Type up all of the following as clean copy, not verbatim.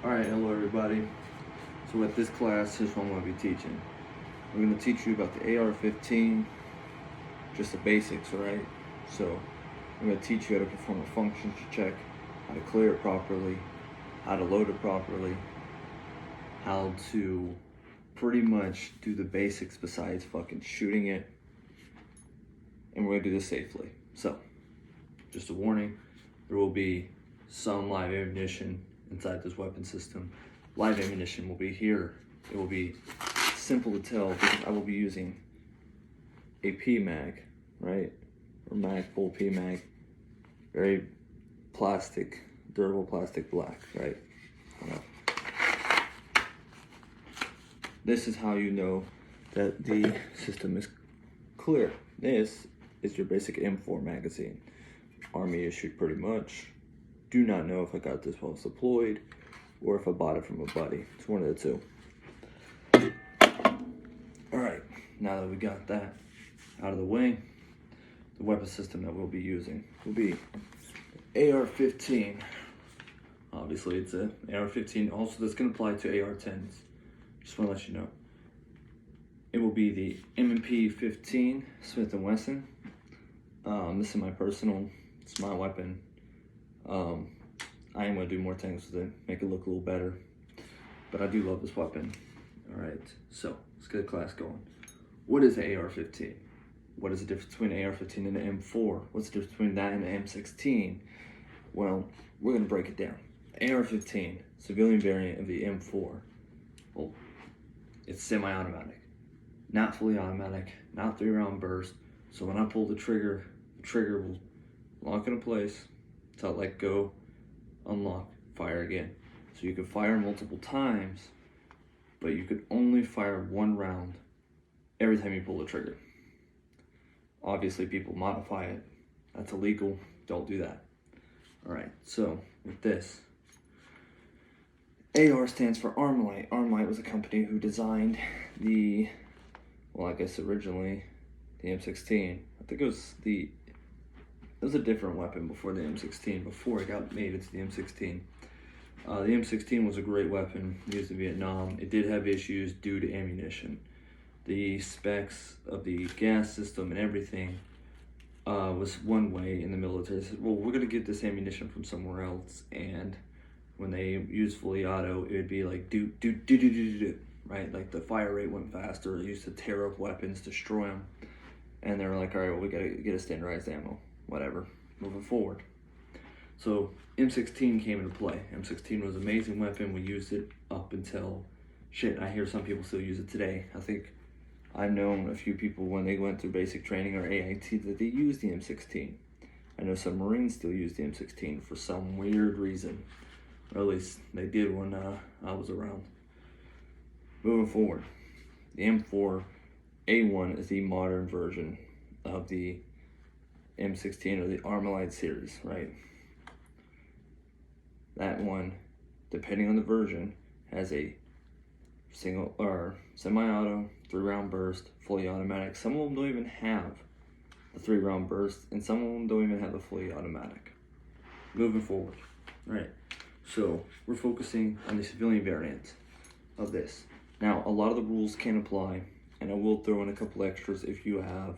Alright, hello everybody. So with this class, here's what I'm going to be teaching. We're going to teach you about the AR-15, just the basics, alright? So I'm going to teach you how to perform a functions check, how to clear it properly, how to load it properly, how to pretty much do the basics besides fucking shooting it, and we're going to do this safely. So, just a warning, there will be some live ammunition inside this weapon system. Live ammunition will be here. It will be simple to tell because I will be using a P-mag, right? Or mag-pull P-mag. Very plastic, durable plastic black, right? This is how you know that the system is clear. This is your basic M4 magazine. Army issued pretty much. Do not know if I got this while it's deployed or if I bought it from a buddy. It's one of the two. Alright, now that we got that out of the way, the weapon system that we'll be using will be AR-15. Obviously it's a AR-15. Also, that's going to apply to AR-10s. Just want to let you know. It will be the M&P 15 Smith & Wesson. This is my personal, it's my weapon. I am going to do more things with it, make it look a little better. But I do love this weapon. Alright, so let's get the class going. What is the AR-15? What is the difference between the AR-15 and the M4? What's the difference between that and the M16? Well, we're going to break it down. AR-15, civilian variant of the M4. Well, it's semi-automatic. Not fully automatic, not 3-round burst. So when I pull the trigger will lock into place. So let go, unlock, fire again. So you can fire multiple times, but you could only fire 1 round every time you pull the trigger. Obviously people modify it. That's illegal, don't do that. Alright, so with this, AR stands for Armalite. Armalite was a company who designed the, well, I guess originally the M16. I think it was a different weapon before the M16, before it got made into the M16. The M16 was a great weapon used in Vietnam. It did have issues due to ammunition. The specs of the gas system and everything was one way in the military. They said, well, we're going to get this ammunition from somewhere else, and when they used fully auto, it would be like do, right? Like the fire rate went faster. It used to tear up weapons, destroy them. And they were like, all right, well, we got to get a standardized ammo. Whatever, moving forward. So M16 came into play. M16 was an amazing weapon. We used it up until, shit, I hear some people still use it today. I think I've known a few people when they went through basic training or AIT that they used the M16. I know some Marines still use the M16 for some weird reason. Or at least they did when I was around. Moving forward, the M4A1 is the modern version of the M16 or the Armalite series, right? That one, depending on the version, has a single or semi-auto, 3-round burst, fully automatic. Some of them don't even have the 3-round burst, and some of them don't even have the fully automatic. Moving forward, right? So we're focusing on the civilian variant of this. Now, a lot of the rules can apply, and I will throw in a couple extras if you have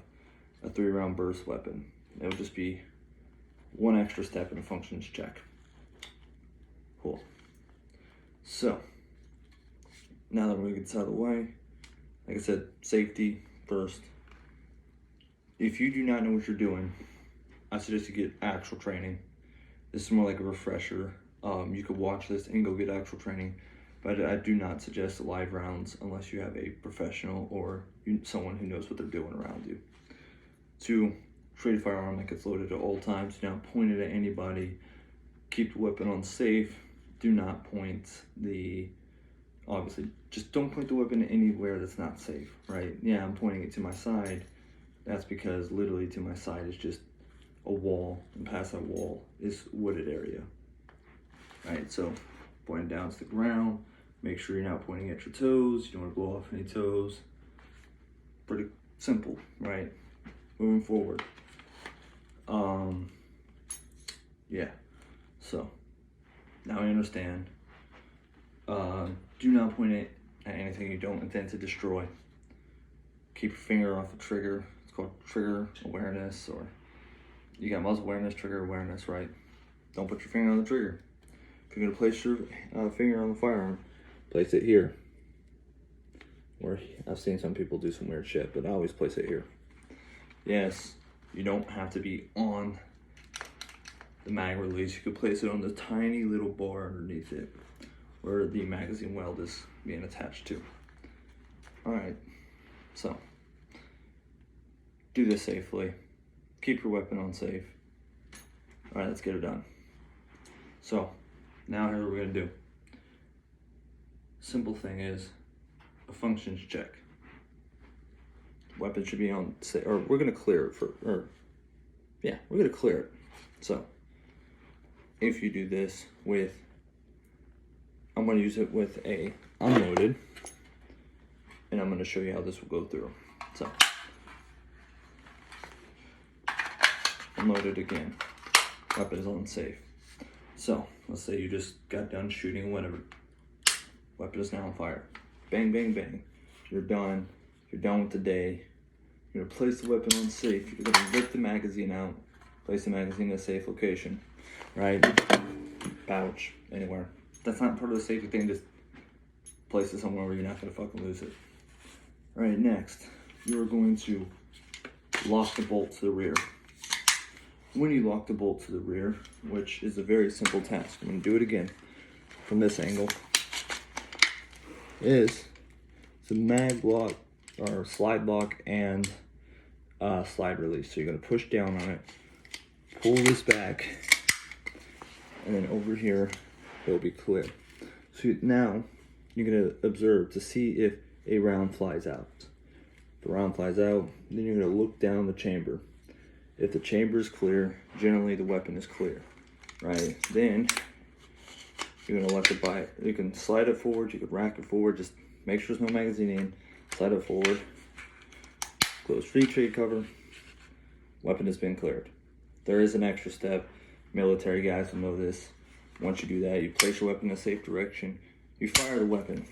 a 3-round burst weapon. It'll just be one extra step in a functions check. Cool. So, now that we get this out of the way, like I said, safety first. If you do not know what you're doing, I suggest you get actual training. This is more like a refresher. You could watch this and go get actual training, but I do not suggest live rounds unless you have a professional or someone who knows what they're doing around you. 2, treat a firearm that gets loaded at all times. Do not point it at anybody. Keep the weapon on safe. Do not point obviously, just don't point the weapon anywhere that's not safe, right? Yeah, I'm pointing it to my side. That's because literally to my side is just a wall, and past that wall is wooded area. Right, so point it down to the ground. Make sure you're not pointing at your toes. You don't want to blow off any toes. Pretty simple, right? Moving forward. Yeah, so now I understand Do not point it at anything you don't intend to destroy. Keep your finger off the trigger. It's called trigger awareness, or you got muzzle awareness, trigger awareness, right? Don't put your finger on the trigger. If you're gonna place your finger on the firearm, place it here. Or I've seen some people do some weird shit, but I always place it here. Yes, you don't have to be on the mag release. You could place it on the tiny little bar underneath it, where the magazine weld is being attached to. Alright, so do this safely. Keep your weapon on safe. Alright, let's get it done. So, now here's what we're gonna do. Simple thing is a functions check. Weapon should be on safe, or we're gonna clear it we're gonna clear it. So, if you do this with, I'm going to use it with a unloaded, and I'm going to show you how this will go through. So, unloaded again, weapon is unsafe. So, let's say you just got done shooting whatever, weapon is now on fire. Bang, bang, bang. You're done with the day. You're going to place the weapon on safe. You're going to rip the magazine out, place the magazine in a safe location, right? Pouch, anywhere. That's not part of the safety thing, just place it somewhere where you're not gonna fucking lose it. Alright, next, you're going to lock the bolt to the rear. When you lock the bolt to the rear, which is a very simple task, I'm gonna do it again from this angle, is the mag block, or slide block, and slide release. So you're gonna push down on it, pull this back, and then over here it'll be clear. So now you're gonna observe to see if a round flies out. If the round flies out, then you're gonna look down the chamber. If the chamber is clear, generally the weapon is clear, right? Then you're gonna let you can slide it forward, you can rack it forward, just make sure there's no magazine in, slide it forward, close free trade cover, weapon has been cleared. There is an extra step. Military guys will know this. Once you do that, you place your weapon in a safe direction, you fire the weapon,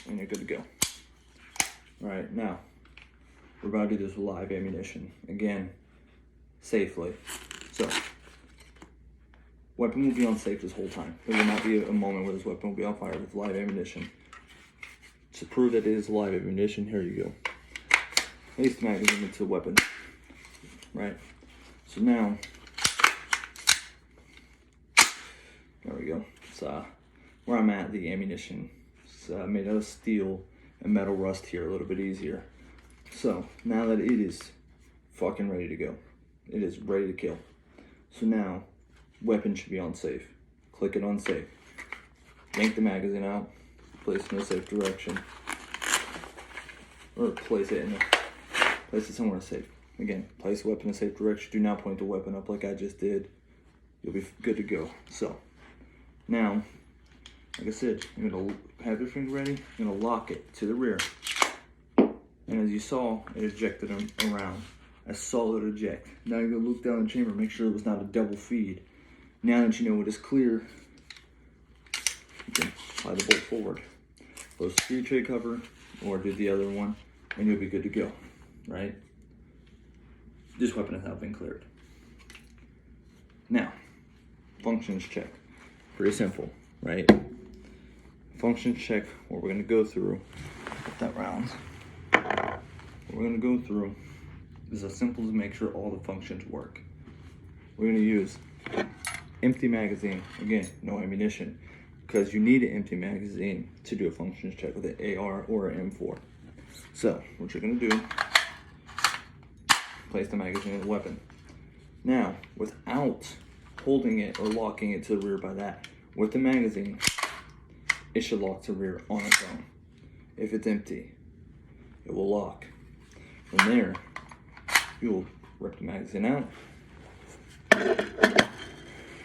and you're good to go. Alright, now, we're about to do this with live ammunition. Again, safely. So, weapon will be on safe this whole time. There will not be a moment where this weapon will be on fire with live ammunition. To prove that it is live ammunition, here you go. Place the magazine into the weapon. Right? So now, there we go. It's where I'm at, the ammunition. It's made out of steel and metal rust here, a little bit easier. So now that it is fucking ready to go, it is ready to kill. So now, weapon should be on safe. Click it on safe. Yank the magazine out, place it in a safe direction, or place it somewhere safe. Again, place the weapon in a safe direction. Do not point the weapon up like I just did. You'll be good to go. So, now, like I said, you're going to have your finger ready. You're going to lock it to the rear. And as you saw, it ejected them around. A solid eject. Now you're going to look down the chamber, make sure it was not a double feed. Now that you know it is clear, you can slide the bolt forward. Close the free trade cover, or do the other one, and you'll be good to go, right? This weapon has now been cleared. Now, functions check. Pretty simple, right? Functions check, what we're gonna go through, put that round. What we're gonna go through is as simple as make sure all the functions work. We're gonna use empty magazine, again, no ammunition, because you need an empty magazine to do a functions check with an AR or an M4. So, what you're gonna do, place the magazine in the weapon. Now, without holding it or locking it to the rear by that, with the magazine, it should lock to rear on its own. If it's empty, it will lock. From there, you will rip the magazine out.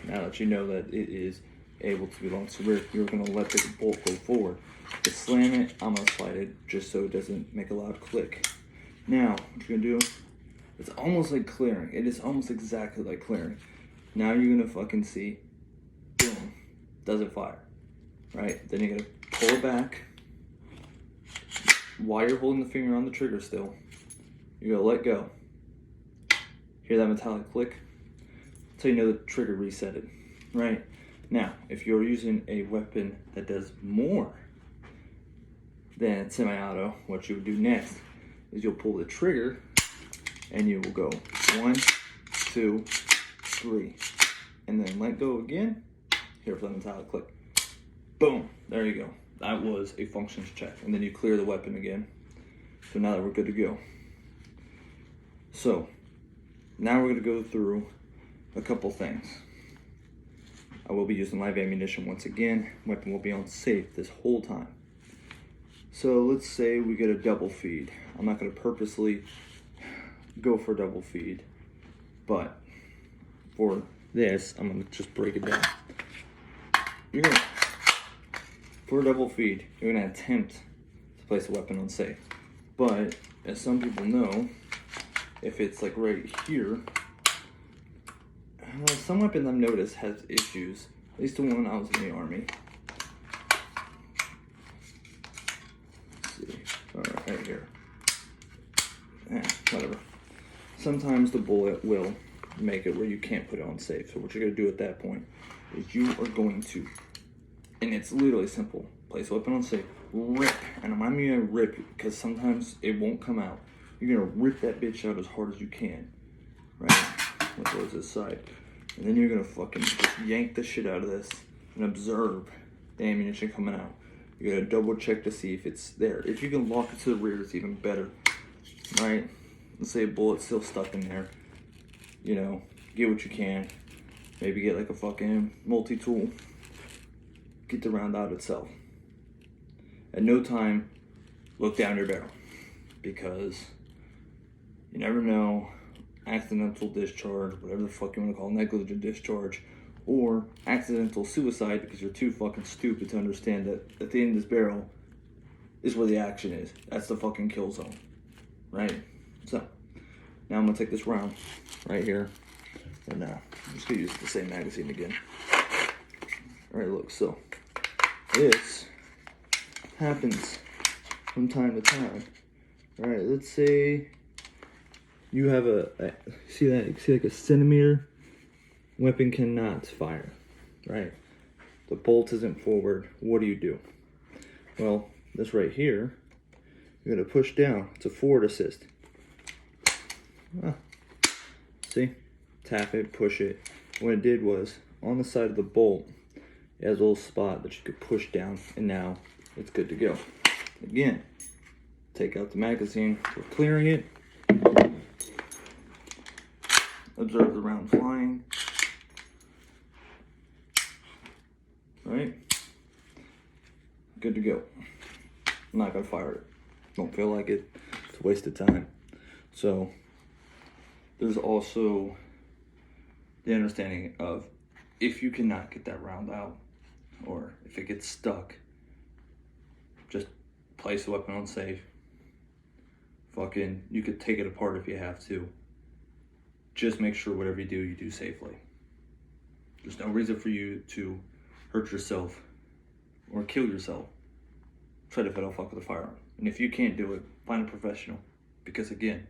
Now that you know that it is able to be launched to rear, you're going to let the bolt go forward. To slam it, I'm going to slide it just so it doesn't make a loud click. Now, what you're going to do, it's almost like clearing. It is almost exactly like clearing. Now you're going to fucking see, boom, doesn't fire. right? Then you're gonna pull it back. While you're holding the finger on the trigger still, you're gonna let go. Hear that metallic click? That's how you know the trigger resetted, right? Now, if you're using a weapon that does more than semi-auto, what you would do next is you'll pull the trigger and you will go 1, 2, 3, and then let go again. Hear the metallic click. Boom, there you go. That was a functions check. And then you clear the weapon again. So now that we're good to go. So, now we're gonna go through a couple things. I will be using live ammunition once again. Weapon will be on safe this whole time. So let's say we get a double feed. I'm not gonna purposely go for double feed, but for this, I'm gonna just break it down. For a double feed, you're gonna attempt to place a weapon on safe. But as some people know, if it's like right here, some weapons I've noticed has issues. At least the one when I was in the Army. Let's see. Alright, right here. Whatever. Sometimes the bullet will make it where you can't put it on safe. So what you're going to do at that point is you are going to, and it's literally simple, place a weapon on safe, rip, and I'm going to rip because sometimes it won't come out. You're going to rip that bitch out as hard as you can, right? What goes this side? And then you're going to fucking just yank the shit out of this and observe the ammunition coming out. You're going to double check to see if it's there. If you can lock it to the rear, it's even better, right? Let's say a bullet's still stuck in there. You know, get what you can. Maybe get like a fucking multi-tool. Get the round out itself. At no time, look down your barrel. Because you never know, accidental discharge, whatever the fuck you want to call it, negligent discharge, or accidental suicide because you're too fucking stupid to understand that at the end of this barrel is where the action is. That's the fucking kill zone, right? So, now I'm going to take this round right here, and I'm just going to use the same magazine again. Alright, look, so this happens from time to time. Alright, let's say you have see like a centimeter, weapon cannot fire, right? The bolt isn't forward. What do? Well, this right here, you're going to push down. It's a forward assist. See? Tap it, push it. What it did was, on the side of the bolt, it has a little spot that you could push down, and now it's good to go. Again, take out the magazine. We're clearing it. Observe the round flying. Right? Good to go. I'm not gonna fire it. Don't feel like it. It's a waste of time. So there's also the understanding of if you cannot get that round out, or if it gets stuck, just place the weapon on safe. Fucking, you could take it apart if you have to. Just make sure whatever you do safely. There's no reason for you to hurt yourself or kill yourself. Try to fiddle fuck with a firearm. And if you can't do it, find a professional. Because again,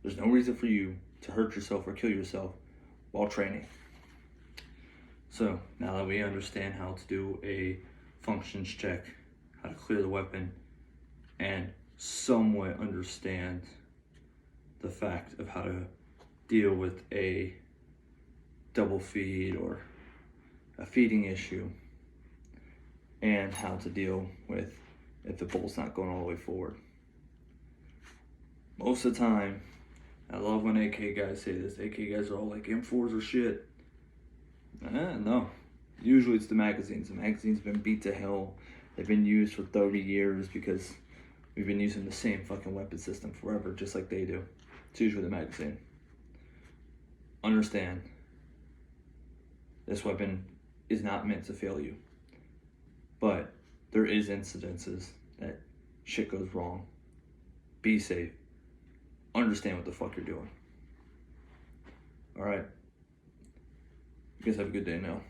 there's no reason for you to hurt yourself or kill yourself while training. So now that we understand how to do a functions check, how to clear the weapon, and somewhat understand the fact of how to deal with a double feed or a feeding issue, and how to deal with if the bolt's not going all the way forward. Most of the time, I love when AK guys say this. AK guys are all like, M4s are shit. No. Usually it's the magazines. The magazines have been beat to hell. They've been used for 30 years because we've been using the same fucking weapon system forever, just like they do. It's usually the magazine. Understand, this weapon is not meant to fail you. But there is incidences that shit goes wrong. Be safe. Understand what the fuck you're doing. Alright. You guys have a good day now.